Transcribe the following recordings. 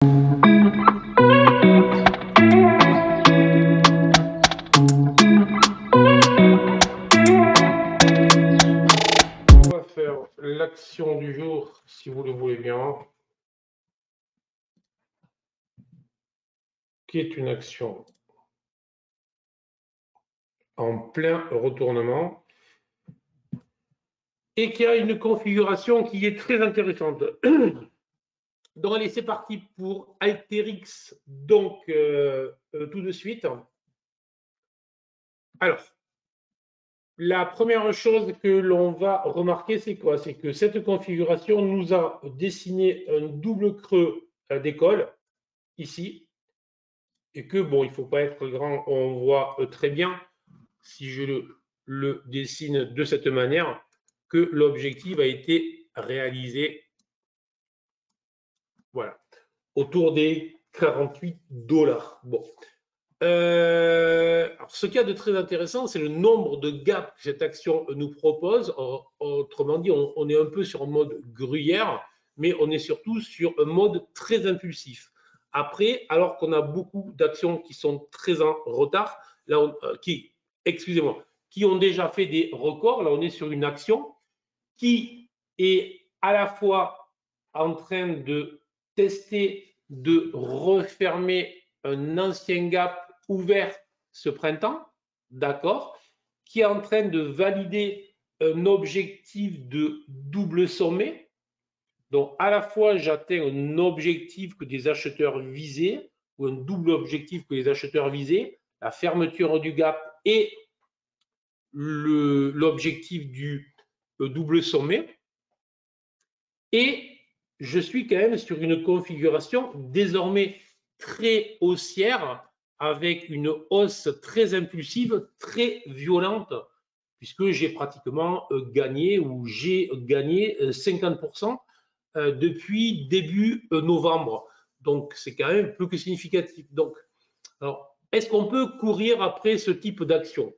On va faire l'action du jour, si vous le voulez bien, qui est une action en plein retournement et qui a une configuration qui est très intéressante. Donc allez, c'est parti pour Alterix, donc tout de suite. Alors, la première chose que l'on va remarquer, c'est quoi? C'est que cette configuration nous a dessiné un double creux d'école, ici, et que, bon, il ne faut pas être grand, on voit très bien, si je le dessine de cette manière, que l'objectif a été réalisé, voilà, autour des 48 $. Bon. Alors, ce qu'il y a de très intéressant, c'est le nombre de gaps que cette action nous propose. Autrement dit, on est un peu sur un mode gruyère, mais on est surtout sur un mode très impulsif. Après, alors qu'on a beaucoup d'actions qui sont très en retard, là, excusez-moi, qui ont déjà fait des records, là on est sur une action qui est à la fois en train de tester, de refermer un ancien gap ouvert ce printemps, d'accord, qui est en train de valider un objectif de double sommet. Donc, à la fois, j'atteins un objectif que des acheteurs visaient, ou un double objectif que les acheteurs visaient, la fermeture du gap et l'objectif du double sommet. Et je suis quand même sur une configuration désormais très haussière, avec une hausse très impulsive, très violente, puisque j'ai pratiquement gagné, ou j'ai gagné 50% depuis début novembre. Donc, c'est quand même plus que significatif. Donc, alors, est-ce qu'on peut courir après ce type d'action?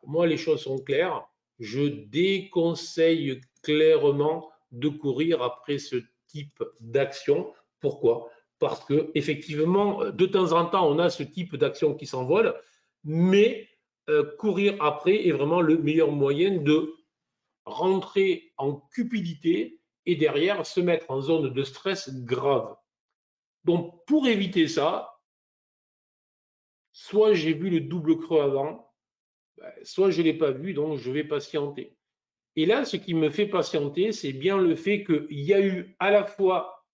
Moi, les choses sont claires. Je déconseille clairement de courir après ce type d'action. Pourquoi? Parce que effectivement, de temps en temps, on a ce type d'action qui s'envole, mais courir après est vraiment le meilleur moyen de rentrer en cupidité et derrière se mettre en zone de stress grave. Donc, pour éviter ça, soit j'ai vu le double creux avant, soit je ne l'ai pas vu, donc je vais patienter. Et là, ce qui me fait patienter, c'est bien le fait qu'il y a eu à la fois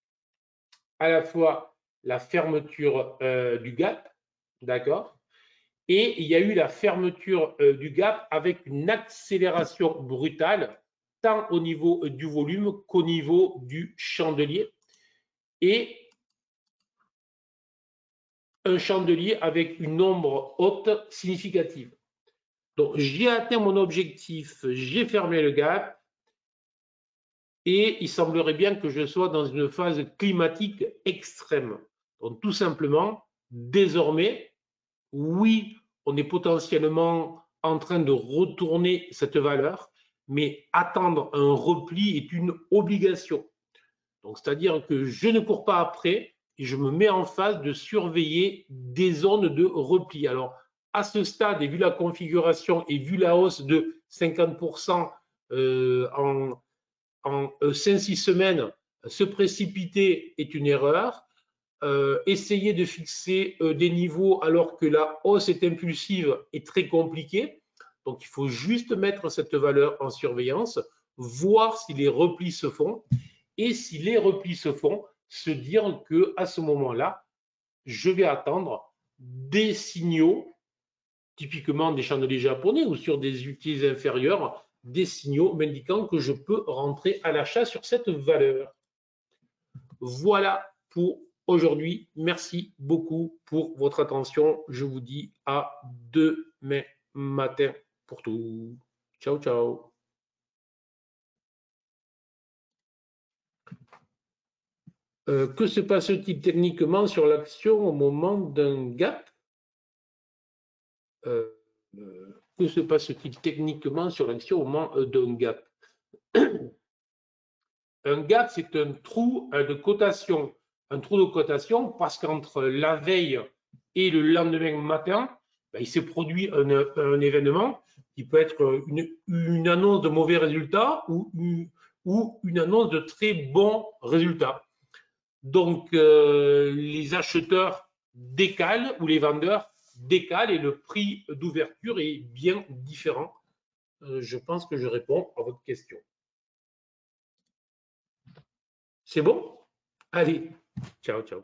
la fermeture du gap, d'accord, et il y a eu la fermeture du gap avec une accélération brutale, tant au niveau du volume qu'au niveau du chandelier, et un chandelier avec une ombre haute significative. Donc, j'ai atteint mon objectif, j'ai fermé le gap, et il semblerait bien que je sois dans une phase climatique extrême. Donc, tout simplement, désormais, oui, on est potentiellement en train de retourner cette valeur, mais attendre un repli est une obligation. Donc, c'est-à-dire que je ne cours pas après et je me mets en phase de surveiller des zones de repli. Alors, à ce stade, et vu la configuration et vu la hausse de 50% en 5-6 semaines, se précipiter est une erreur. Essayer de fixer des niveaux alors que la hausse est impulsive est très compliqué. Donc, il faut juste mettre cette valeur en surveillance, voir si les replis se font. Et si les replis se font, se dire qu'à ce moment-là, je vais attendre des signaux, typiquement des chandeliers japonais ou sur des unités inférieures, des signaux m'indiquant que je peux rentrer à l'achat sur cette valeur. Voilà pour aujourd'hui. Merci beaucoup pour votre attention. Je vous dis à demain matin pour tout. Ciao, ciao. Que se passe-t-il techniquement sur l'action au moment d'un gap? Que se passe-t-il techniquement sur l'action au moment d'un gap? Un gap, c'est un trou de cotation un trou de cotation parce qu'entre la veille et le lendemain matin, ben, il s'est produit un événement qui peut être une annonce de mauvais résultats ou une annonce de très bons résultats. Donc, les acheteurs décalent ou les vendeurs décalent et le prix d'ouverture est bien différent. Je pense que je réponds à votre question. C'est bon? Allez, ciao, ciao.